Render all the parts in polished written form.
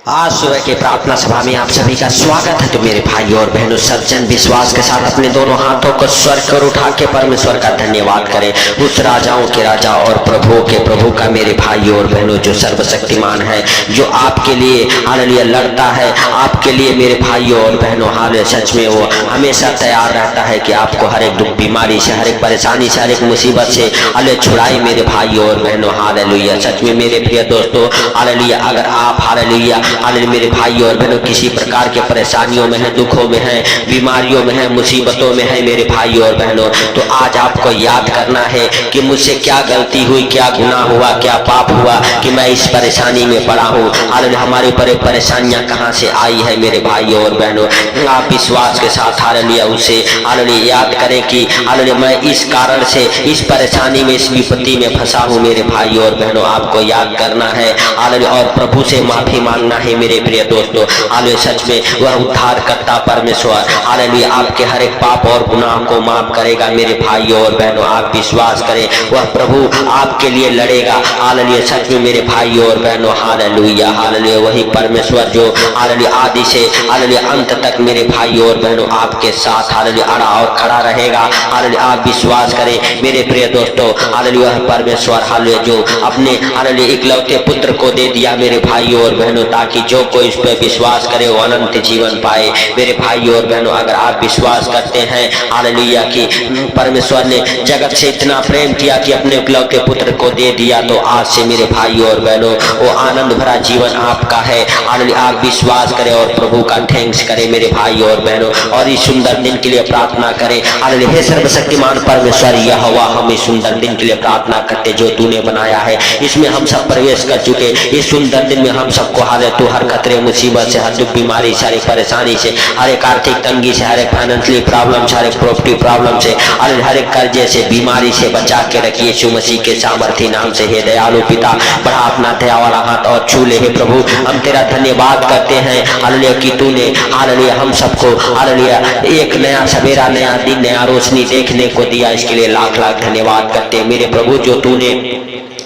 आज सुबह की प्रार्थना सभा में आप सभी का स्वागत है। तो मेरे भाइयों और बहनों, सज्जन विश्वास के साथ अपने दोनों हाथों को स्वर कर उठा के परमेश्वर का धन्यवाद करें। उस राजाओं के राजा और प्रभुओं के प्रभु का मेरे भाइयों और बहनों, जो सर्वशक्तिमान है, जो आपके लिए हालेलुया लड़ता है, आपके लिए मेरे भाइयों और बहनों हालेलुया सच में वो हमेशा तैयार रहता है कि आपको हर एक दुख बीमारी से, हर एक परेशानी से, हर एक मुसीबत से हालेलुया छुड़ाए मेरे भाइयों और बहनों। हालेलुया सच में मेरे प्रिय दोस्तों, हालेलुया अगर आप हालेलुया मेरे भाइयों और बहनों किसी प्रकार के परेशानियों में है, दुखों में है, बीमारियों में है, मुसीबतों में है मेरे भाइयों और बहनों, तो आज आपको याद करना है कि मुझसे क्या गलती हुई, क्या गुनाह हुआ, क्या पाप हुआ कि मैं इस परेशानी में पड़ा हूँ। हालेलुया हमारे ऊपर परेशानियां कहाँ से आई है मेरे भाइयों और बहनों। आप विश्वास के साथ हालेलुया उसे हालेलुया याद करें कि हालेलुया मैं इस कारण से इस परेशानी में, इस विपत्ति में फंसा हूँ मेरे भाइयों और बहनों। आपको याद करना है हालेलुया और प्रभु से माफी मांगना है मेरे प्रिय दोस्तों। हालेलुया सच में वह उद्धार करता परमेश्वर हालेलुया आपके हर एक पाप और गुनाह को माफ करेगा मेरे भाइयों और बहनों। आप विश्वास करें, वह प्रभु आपके लिए लड़ेगा। हालेलुया सच में मेरे भाइयों और बहनों, हालेलुया हालेलुया वही परमेश्वर जो हालेलुया आदि से हालेलुया अंत तक मेरे भाइयों और बहनों आपके साथ हालेलुया अड़ा और खड़ा रहेगा। हालेलुया आप विश्वास करें मेरे प्रिय दोस्तों, हालेलुया परमेश्वर हालेलुया जो अपने हालेलुया इकलौते पुत्र को दे दिया मेरे भाइयों और बहनों, ताकि जो कोई इस पर विश्वास करे वो अनंत जीवन पाए मेरे भाइयों और बहनों। अगर आप विश्वास करते हैं हालेलुया कि परमेश्वर ने जगत से इतना प्रेम किया कि अपने इकलौते पुत्र को दे दिया, तो आज से मेरे भाइयों और बहनों वो आनंद भरा जीवन आपका है। हालेलुया आप विश्वास करें और प्रभु का थैंक्स करें मेरे भाइयों और बहनों, और इस सुंदर दिन के लिए प्रार्थना करें। हालेलुया हे सर्वशक्तिमान परमेश्वर यहोवा, हम इस सुंदर दिन के लिए प्रार्थना करते जो तूने बनाया है, इसमें हम सब प्रवेश कर चुके। इस सुंदर दिन में हम सबको हालेलुया तू हर खतरे मुसीबत से, हर दुख बीमारी से, हर एक परेशानी से, हर एक आर्थिक तंगी से, हर एक फाइनेंशियली प्रॉब्लम से, हर एक प्रॉपर्टी प्रॉब्लम से, हर एक कर्जे से, बीमारी से बचा के रखिए यीशु मसीह के सामर्थी नाम से। हे दयालु पिता, बढ़ा अपना दया वाला हाथ और छू ले। हे प्रभु हम तेरा धन्यवाद करते हैं हालेलुया कि तूने हालेलुया हम सबको हालेलुया एक नया सवेरा, नया दिन, नया रोशनी देखने को दिया। इसके लिए लाख लाख धन्यवाद करते हैं मेरे प्रभु। जो तूने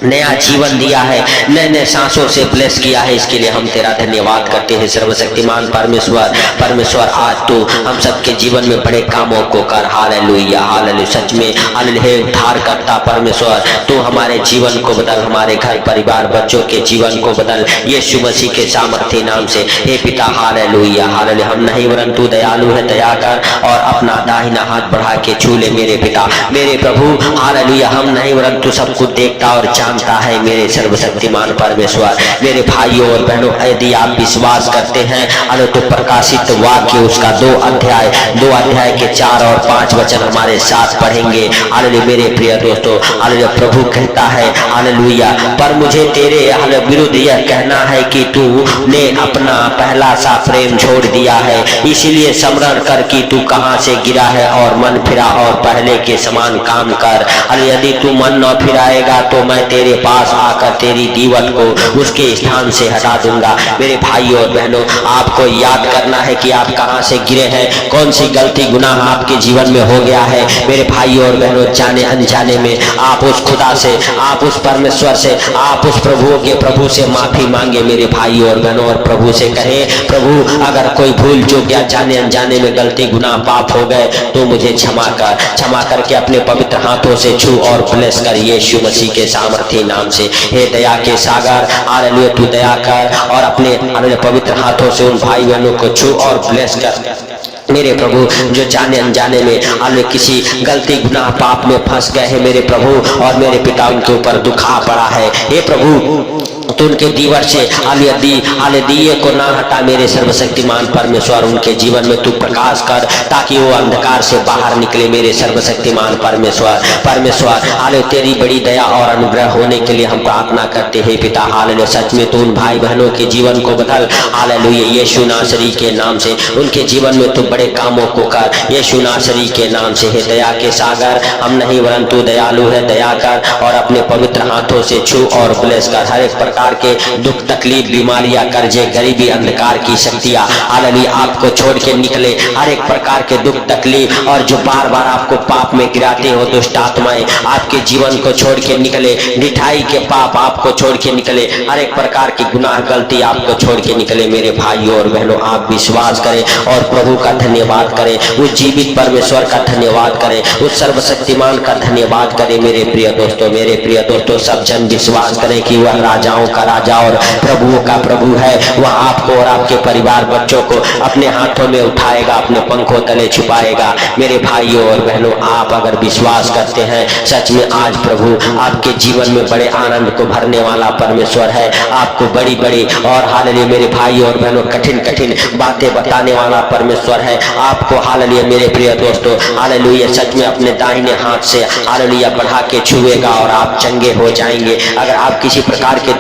नया जीवन दिया है, नए नए सांसों से ब्लेस किया है, इसके लिए हम तेरा धन्यवाद करते हैं सर्वशक्तिमान परमेश्वर। परमेश्वर आज तू हम सबके जीवन में बड़े कामों को कर। हालेलुया हालेलुया सच में हालेलुया उद्धार करता परमेश्वर, तू हमारे जीवन को बदल, हमारे घर परिवार बच्चों के जीवन को बदल यीशु मसीह के सामर्थी नाम से। हे पिता हालेलुया हालेलुया हम नहीं वरन तू दयालु है, दया कर और अपना दाहिना हाथ बढ़ा के छू ले मेरे पिता मेरे प्रभु। हालेलुया हम नहीं वरन तू सब कुछ देखता और जानता है मेरे सर्वशक्तिमान परमेश्वर। मेरे भाइयों और बहनों, यदि आप विश्वास करते हैं हालेलुया तो प्रकाशित वाक्य उसका 2 अध्याय के 4 और 5 वचन हमारे साथ पढ़ेंगे। हालेलुया मेरे प्रिय दोस्तों, हालेलुया प्रभु कहता है हालेलुया पर मुझे तेरे हालेलुया विरुद्ध यह कहना है कि तू ने अपना पहला सा प्रेम छोड़ दिया है। इसीलिए स्मरण कर कि तू कहां से गिरा है और मन फिरा और पहले के समान काम कर। यदि तू मन न फिराएगा तो मैं तेरे पास आकर तेरी दीवट को उसके स्थान से हटा दूंगा। मेरे भाइयों और बहनों, आपको याद करना है कि आप कहां से गिरे हैं, कौन सी गलती गुनाह आपके जीवन में हो गया है मेरे भाइयों और बहनों। जाने अनजाने में आप उस खुदा से, आप उस परमेश्वर से, आप उस प्रभु से माफी मांगे मेरे भाइयों और बहनों, और प्रभु से कहें प्रभु अगर कोई भूल चूक या जाने अनजाने में गलती गुनाह पाप हो गए तो मुझे क्षमा करके अपने पवित्र हाथों से छू और ब्लेस कर यीशु मसीह के सामर्थी नाम से। हे दया के सागर हालेलुया तू दया कर और अपने हालेलुया पवित्र हाथों से उन भाई बहनों को छू और ब्लेस कर मेरे प्रभु, जो जाने अनजाने में हालेलुया किसी गलती गुनाह पाप में फंस गए हैं मेरे प्रभु, और मेरे पिता उनके ऊपर दुखा पड़ा है। हे प्रभु तो उनके दीवार से हालेलुया दिए को ना हटा मेरे सर्वशक्तिमान परमेश्वर। उनके जीवन में तू प्रकाश कर ताकि वो अंधकार से बाहर निकले मेरे सर्वशक्तिमान परमेश्वर हालेलुया तेरी बड़ी दया और अनुग्रह होने के लिए हम प्रार्थना करते हैं पिता। हालेलुया सच में तू उन भाई बहनों के जीवन को बदल हालेलुया यीशु नासरी के नाम से। उनके जीवन में तू बड़े कामों को कर यीशु नासरी के नाम से। हे दया के सागर हम नहीं वरन तू दयालु है, दया कर और अपने पवित्र हाथों से छू और ब्लेस कर। हर एक प्रकार के दुख तकलीफ बीमारियां कर्जे गरीबी अंधकार की शक्तियां हालेलुया आपको छोड़ के निकले। हर एक प्रकार के दुख तकलीफ और जो बार बार आपको पाप में गिराते हो दुष्ट आत्माएं आपके जीवन को छोड़ के निकले। मिठाई के पाप आपको छोड़ के निकले। हर एक प्रकार की गुनाह गलती आपको छोड़ के निकले। मेरे भाइयों और बहनों आप विश्वास करें और प्रभु का धन्यवाद करें, उस जीवित परमेश्वर का धन्यवाद करें, उस सर्वशक्तिमान का धन्यवाद करें। मेरे प्रिय दोस्तों सब जन विश्वास करें कि वह राजाओं का राजा और प्रभुओं का प्रभु है। वह आपको और आपके परिवार बच्चों को अपने हाथों में उठाएगा, अपने पंखों तले छुपाएगा। मेरे भाइयों और बहनों आप अगर विश्वास करते हैं सच में आज प्रभु आपके जीवन में बड़े आनंद को भरने वाला परमेश्वर है। आपको बड़ी बड़ी और हालेलुया मेरे भाइयों और बहनों कठिन कठिन बातें बताने वाला परमेश्वर है। आपको हालेलुया मेरे प्रिय दोस्तों हालेलुया सच में अपने दाहिने हाथ से हालेलुया बढ़ा के छुएगा और आप चंगे हो जाएंगे। अगर आप किसी प्रकार के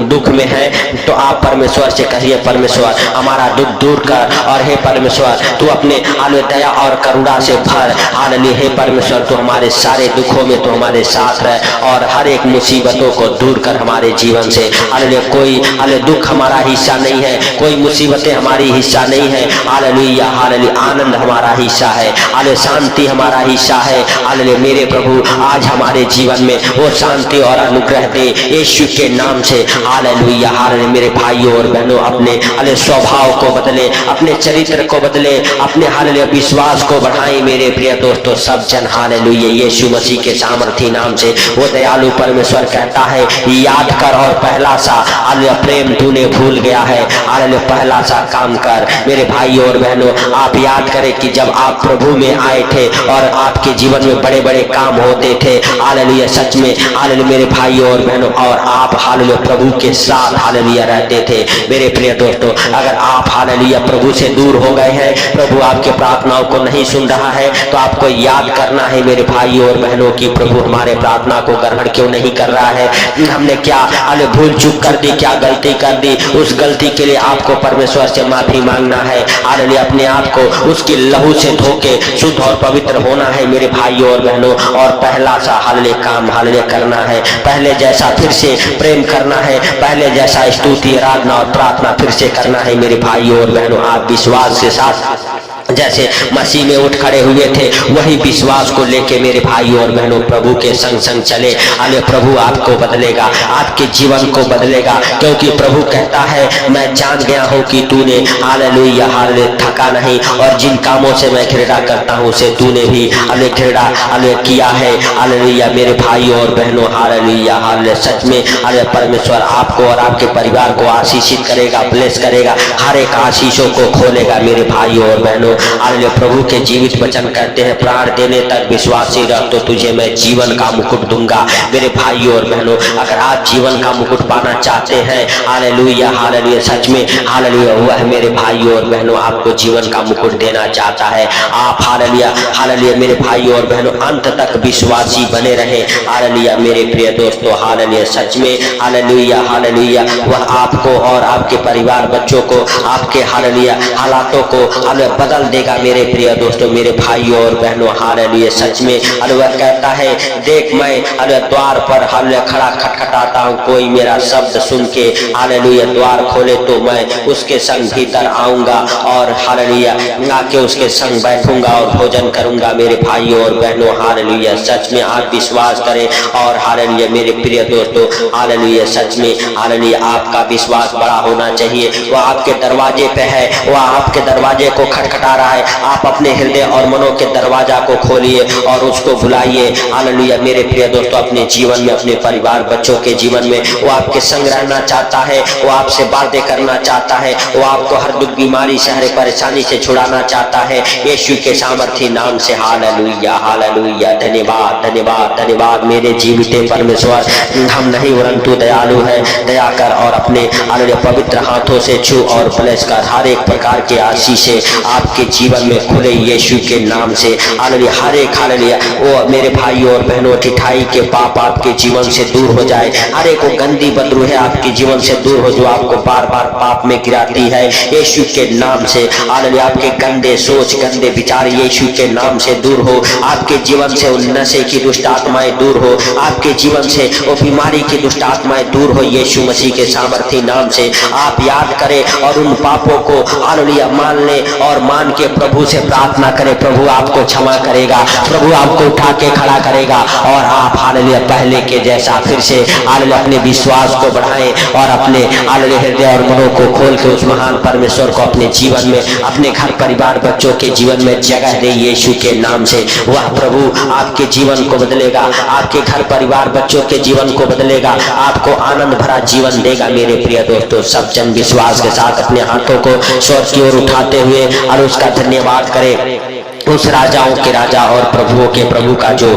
दुख में हैं तो आप परमेश्वर से कहिए परमेश्वर हमारा दुख दूर कर, और हे परमेश्वर तू अपने हालेलुया दया और करुणा से भर। हालेलुया हे परमेश्वर तू हमारे सारे दुखों में तो हमारे साथ रह और हर एक मुसीबतों को दूर कर हमारे जीवन से। हालेलुया कोई हालेलुया दुख हमारा हिस्सा नहीं है, कोई मुसीबतें हमारी हिस्सा नहीं है। हालेलुया हालेलुया आनंद हमारा हिस्सा है, हालेलुया शांति हमारा हिस्सा है। हालेलुया मेरे प्रभु आज हमारे जीवन में वो शांति और अनुग्रह दे यीशु के नाम से। हालेलुया हालेलुया मेरे भाइयों और बहनों अपने हालेलुया स्वभाव को बदले, अपने चरित्र को बदले, अपने हालेलुया विश्वास को बढ़ाएं। मेरे प्रिय दोस्तों सब जन हालेलुया यीशु मसीह के सामर्थी नाम से वो दयालु परमेश्वर कहता है याद कर और पहला सा हालेलुया प्रेम तूने भूल गया है। हालेलुया पहला सा काम कर। मेरे भाइयों और बहनों आप याद करें कि जब आप प्रभु में आए थे और आपके जीवन में बड़े बड़े काम होते थे हालेलुया सच में हालेलुया मेरे भाइयों और बहनों और आप हालेलुया प्रभु के साथ हालेलुया रहते थे। मेरे प्रिय दोस्तों अगर आप हालेलुया प्रभु से दूर हो गए हैं, प्रभु आपके प्रार्थनाओं को नहीं सुन रहा है तो आपको याद करना है मेरे भाइयों और बहनों की प्रभु हमारे प्रार्थना को ग्रहण क्यों नहीं कर रहा है। हमने क्या हालेलुया भूल चूक कर दी, क्या गलती कर दी, उस गलती के लिए आपको परमेश्वर से माफी मांगना है। हालेलुया अपने आप को उसकी लहू से धोके शुद्ध और पवित्र होना है मेरे भाइयों और बहनों। और पहला सा हालेलुया काम हालेलुया करना है, पहले जैसा फिर से प्रेम करना है, पहले जैसा स्तुति आराधना और प्रार्थना फिर से करना है मेरे भाइयों और बहनों। आप विश्वास के साथ जैसे मसीह में उठ खड़े हुए थे वही विश्वास को लेके मेरे भाइयों और बहनों प्रभु के संग संग चले। हालेलुया प्रभु आपको बदलेगा, आपके जीवन को बदलेगा, क्योंकि प्रभु कहता है मैं जान गया हूँ कि तूने हालेलुया हालेलुया थका नहीं और जिन कामों से मैं घृणा करता हूँ उसे तूने भी हालेलुया घृणा हालेलुया किया है। हालेलुया मेरे भाइयों और बहनों हालेलुया हालेलुया सच में हालेलुया परमेश्वर आपको और आपके परिवार को आशीषित करेगा, ब्लेस करेगा, हर एक आशीषों को खोलेगा मेरे भाइयों और बहनों। हालेलुया प्रभु के जीवित वचन कहते हैं प्राण देने तक विश्वासी रह तो तुझे मैं जीवन का मुकुट दूंगा। मेरे भाइयों और बहनों अगर आप जीवन का मुकुट पाना चाहते हैं हालेलुया हालेलुया सच में हालेलुया वह मेरे भाइयों और बहनों आपको जीवन का मुकुट देना चाहता है। आप हालेलुया हालेलुया मेरे भाइयों और बहनों अंत तक विश्वासी बने रहे। हालेलुया मेरे प्रिय दोस्तों हालेलुया सच में हालेलुया हालेलुया वह आपको और आपके परिवार बच्चों को आपके हालेलुया हालातों को हालेलुया बदल देगा मेरे प्रिय दोस्तों मेरे भाइयों और बहनों। हालेलुया सच में हालेलुया कहता है देख मैं हालेलुया द्वार पर हालेलुया खड़ा खटखटाता हूँ, कोई मेरा शब्द सुन के हालेलुया द्वार खोले तो मैं उसके संग भीतर आऊंगा और हालेलुया आके उसके संग बैठूंगा और भोजन करूंगा। मेरे भाइयों और बहनों हालेलुया सच में आप विश्वास करें और हालेलुया मेरे प्रिय दोस्तों हालेलुया सच में हालेलुया आपका विश्वास बड़ा होना चाहिए। वह आपके दरवाजे पे है, वह आपके दरवाजे को खटखटा रहा है। आप अपने हृदय और मनों के दरवाजा को खोलिए और उसको बुलाइए। हालेलुया मेरे प्रिय दोस्तों अपने जीवन में अपने परिवार बच्चों के जीवन में वो आपके संग रहना चाहता है, वो आपसे बातें करना चाहता है, वो आपको हर दुख बीमारी से हर परेशानी से छुड़ाना चाहता है यीशु के सामर्थी नाम से। हालेलुया हालेलुया धन्यवाद धन्यवाद धन्यवाद मेरे जीवित परमेश्वर। हम नहीं परंतु दयालु है, दया कर और अपने हालेलुया पवित्र हाथों से छू और ब्लेस कर हर एक प्रकार के आशीष से आपके जीवन में खुले यीशु के नाम से। हालेलुया हर एक हालेलुया वो मेरे भाइयों और बहनों ठिठाई के पाप आपके जीवन से दूर हो जाए। हर एक वो गंदी बदरू है आपके जीवन से दूर हो जो आपको बार बार पाप में गिराती है यीशु के नाम से। हालेलुया आपके गंदे सोच गंदे विचार यीशु के नाम से दूर हो। आपके जीवन से उन नशे की दुष्ट आत्माएं दूर हो, आपके जीवन से वो बीमारी की दुष्ट आत्माएं दूर दूर हो यीशु मसीह के सामर्थी नाम से। आप याद करें और उन पापों को हालेलुया मान ले और मान के प्रभु से प्रार्थना करें। प्रभु आपको क्षमा करेगा, प्रभु आपको उठा के खड़ा करेगा और आप हालेलुया पहले के जैसा फिर से हालेलुया अपने विश्वास को बढ़ाएं और अपने हालेलुया हृदय और मनों को खोल के उस महान परमेश्वर को अपने जीवन में, अपने घर परिवार बच्चों के जीवन में जगह दे यीशु के नाम से। वह प्रभु आपके जीवन को बदलेगा, आपके घर परिवार बच्चों के जीवन को बदलेगा, आपको आनंद भरा जीवन देगा। मेरे प्रिय दोस्तों, सब जन विश्वास के साथ अपने हाथों को स्वर्ग की ओर उठाते हुए और उसका धन्यवाद करें। उस राजाओं के राजा और प्रभुओं के प्रभु का जो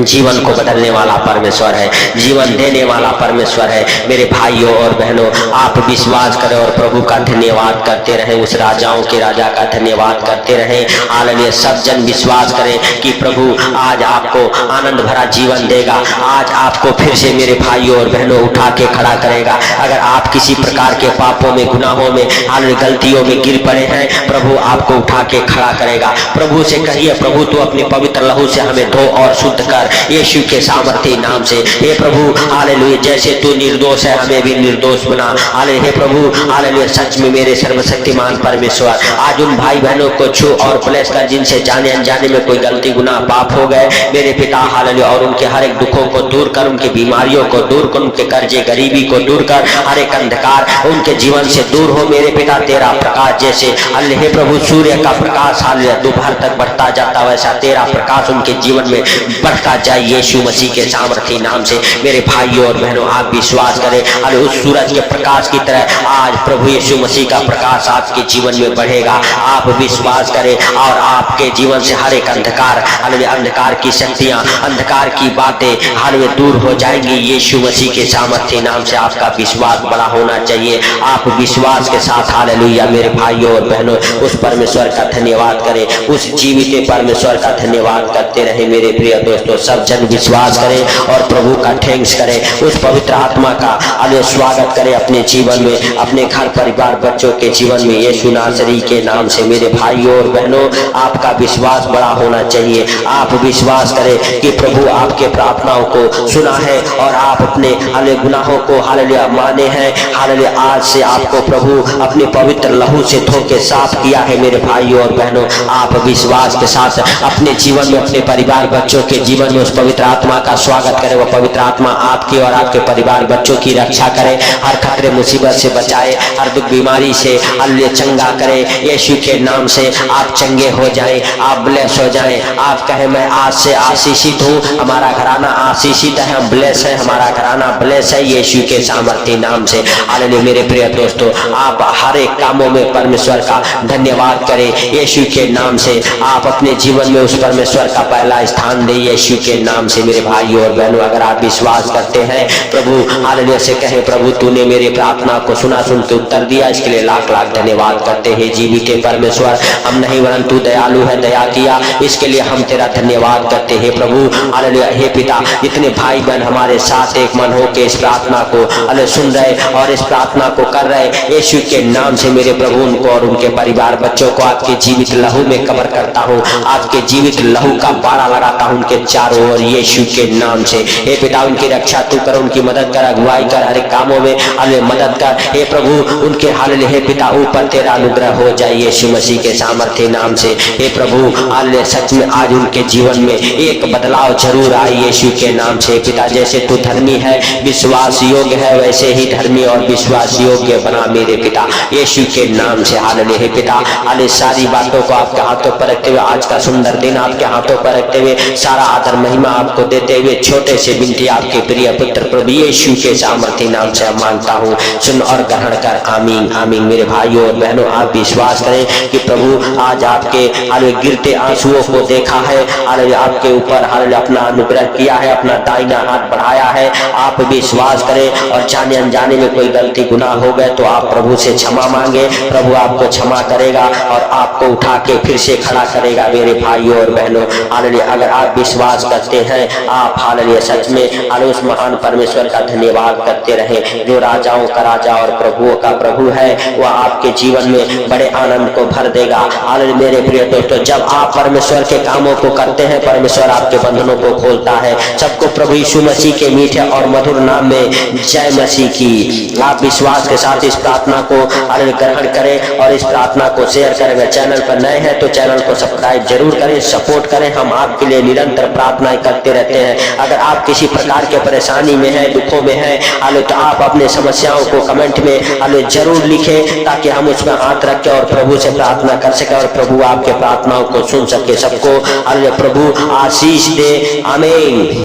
जीवन को बदलने वाला परमेश्वर है, जीवन देने वाला परमेश्वर है। मेरे भाइयों और बहनों, आप विश्वास करें और प्रभु का धन्यवाद करते रहें, उस राजाओं के राजा का धन्यवाद करते रहें। हालेलुया, सब जन विश्वास करें कि प्रभु आज आपको आनंद भरा जीवन देगा, आज आपको फिर से मेरे भाइयों और बहनों उठा के खड़ा करेगा। अगर आप किसी प्रकार के पापों में, गुनाहों में, हालेलुया गलतियों में गिर पड़े हैं, प्रभु आपको उठा के खड़ा करेगा। प्रभु से कहिए, प्रभु तू अपने पवित्र लहू से हमें धो और शुद्ध कर यीशु के सामर्थी नाम से। हे प्रभु हालेलुया, जैसे तू निर्दोष है हमें भी निर्दोष बना। हालेलुया, हे प्रभु हालेलुया, सच में मेरे सर्वशक्तिमान परमेश्वर आज उन भाई बहनों को छू और ब्लेस कर जिनसे जाने अनजाने में कोई गलती गुनाह पाप हो गए मेरे पिता। हालेलुया, और उनके हर एक दुखों को दूर कर, उनकी बीमारियों को दूर कर, उनके कर्जे गरीबी को दूर कर, हर एक अंधकार उनके जीवन से दूर हो मेरे पिता। तेरा प्रकाश जैसे हे प्रभु सूर्य का प्रकाश हालेलुया दोपहर तक बढ़ता जाता, वैसा तेरा प्रकाश उनके जीवन में बढ़ता जाए यीशु मसीह के सामर्थी नाम से। मेरे भाइयों और बहनों, आप विश्वास करें, अरे उस सूरज के प्रकाश की तरह आज प्रभु यीशु मसीह का प्रकाश आपके जीवन में बढ़ेगा। आप विश्वास करें और आपके जीवन से हर एक अंधकार, हालेलुया अंधकार की शक्तियां, अंधकार की बातें हालेलुया दूर हो जाएंगी यीशु मसीह के सामर्थी नाम से। आपका विश्वास बड़ा होना चाहिए। आप विश्वास के साथ हालेलुया मेरे भाइयों और बहनों उस परमेश्वर का धन्यवाद करें, उस जीवित परमेश्वर का धन्यवाद करते रहे। मेरे प्रिय दोस्तों, सब जन विश्वास करें और प्रभु का थैंक्स करें, उस पवित्र आत्मा का हालेलुया स्वागत करें अपने जीवन में, अपने घर परिवार बच्चों के जीवन में यीशु नासरी के नाम से। मेरे भाइयों और बहनों, आपका विश्वास बड़ा होना चाहिए। आप विश्वास करें कि प्रभु आपके प्रार्थनाओं को सुना है और आप अपने हालेलुया गुनाहों को हालेलुया माने हैं। हालेलुया, आज से आपको प्रभु अपने पवित्र लहू से धो के साफ किया है। मेरे भाइयों और बहनों, आप विश्वास के साथ अपने जीवन में, अपने परिवार बच्चों के जीवन में उस पवित्र आत्मा का स्वागत करें। वह पवित्र आत्मा आपके और आपके परिवार बच्चों की रक्षा करे, हर खतरे मुसीबत से बचाए, हर दुख बीमारी से हालेलुया चंगा करे यीशु के नाम से। आप चंगे हो जाएं, आप ब्लेस हो जाएं। आप कहें मैं आज से आशीषित हूँ, हमारा घराना आशीषित है, हम ब्लेस है, हमारा घराना ब्लेस है यीशु के सामर्थी नाम से। हालेलुया मेरे प्रिय दोस्तों, आप हर एक कामों में परमेश्वर का धन्यवाद करें यीशु के नाम से। आप अपने जीवन में उस परमेश्वर का पहला स्थान दें यीशु के नाम से। मेरे भाइयों और बहनों, अगर आप विश्वास करते हैं, प्रभु हालेलुया से कहें, प्रभु तूने मेरे प्रार्थना को सुना, सुन के उत्तर दिया, इसके लिए लाख लाख धन्यवाद करते हैं जीवित परमेश्वर। हम नहीं वरन तू दयालु है, दया किया, इसके लिए हम तेरा धन्यवाद करते हैं प्रभु। हालेलुया, हे पिता, जितने भाई बहन हमारे साथ एक मन हो के इस प्रार्थना को हालेलुया सुन रहे और इस प्रार्थना को कर रहे यीशु के नाम से, मेरे प्रभु उनको और उनके परिवार बच्चों को आपके जीवित लहू में कवर करता हूँ, आपके जीवित लहू का बाड़ा लगाता हूँ उनके चारों ओर यीशु के नाम से। हे पिता, उनकी रक्षा तू कर, उनकी मदद कर, अगुवाई कर, हर एक कामों में हालेलुया मदद कर। हे प्रभु उनके हालेलुया हे पिता ऊपर तेरा अनुग्रह हो जाए यीशु मसीह के सामर्थ्य नाम से। हे प्रभु हालेलुया सच में आज उनके जीवन में एक बदलाव जरूर आए यीशु के नाम से। पिता, जैसे तू धर्मी है, विश्वास योग्य है, वैसे ही धर्मी और विश्वास योग्य बना मेरे पिता यीशु के नाम से। हालेलुया हे पिता, हालेलुया सारी बातों को आपके हाथों पर रखते हुए, आज का सुंदर दिन आपके हाथों पर रखते हुए, सारा आदर महिमा आपको देते हुए, छोटे से बिनती आपके प्रिय पुत्र प्रभु यीशु के सामर्थ्य नाम से मांगता हूँ, सुन और ग्रहण कर। आमीन आमीन। मेरे भाइयों और बहनों, आप विश्वास करें कि प्रभु आज आपके हालेलुया गिरते आंसुओं को देखा है, हालेलुया आपके ऊपर हालेलुया अपना अनुग्रह किया है, अपना दाहिना हाथ बढ़ाया है। आप विश्वास करें और जाने अनजाने में कोई गलती गुनाह हो गए तो आप प्रभु से क्षमा मांगे, प्रभु आपको क्षमा करेगा और आपको उठा के फिर से खड़ा खड़ा करेगा मेरे भाइयों और बहनों। हालेलुया। अगर आप विश्वास करते हैं, आप हालेलुया सच में हालेलुया उस महान परमेश्वर का धन्यवाद करते रहे जो राजाओं का राजा और प्रभुओं का प्रभु है। वह आपके जीवन में बड़े आनंद को भर देगा। हालेलुया मेरे प्रिय दोस्तों, जब आप परमेश्वर के कामों को करते हैं, परमेश्वर आपके बंधनों को खोलता है। सबको प्रभु यीशु मसीह के मीठे और मधुर नाम में जय मसीह की। आप विश्वास के साथ इस प्रार्थना को हालेलुया ग्रहण करें और इस प्रार्थना को शेयर करें। चैनल पर नए हैं तो चैनल को सब्सक्राइब जरूर करें, सपोर्ट करें। हम आपके लिए निरंतर प्रार्थनाएं करते रहते हैं। अगर आप किसी प्रकार के परेशानी में हैं, दुखों में हैं, हालेलुया तो आप अपने समस्याओं को कमेंट में हालेलुया जरूर लिखें ताकि हम उसमें हाथ रख के और प्रभु से प्रार्थना कर सके और प्रभु आपके प्रार्थनाओं को सुन सके। सबको हालेलुया प्रभु आशीष दे। आमीन।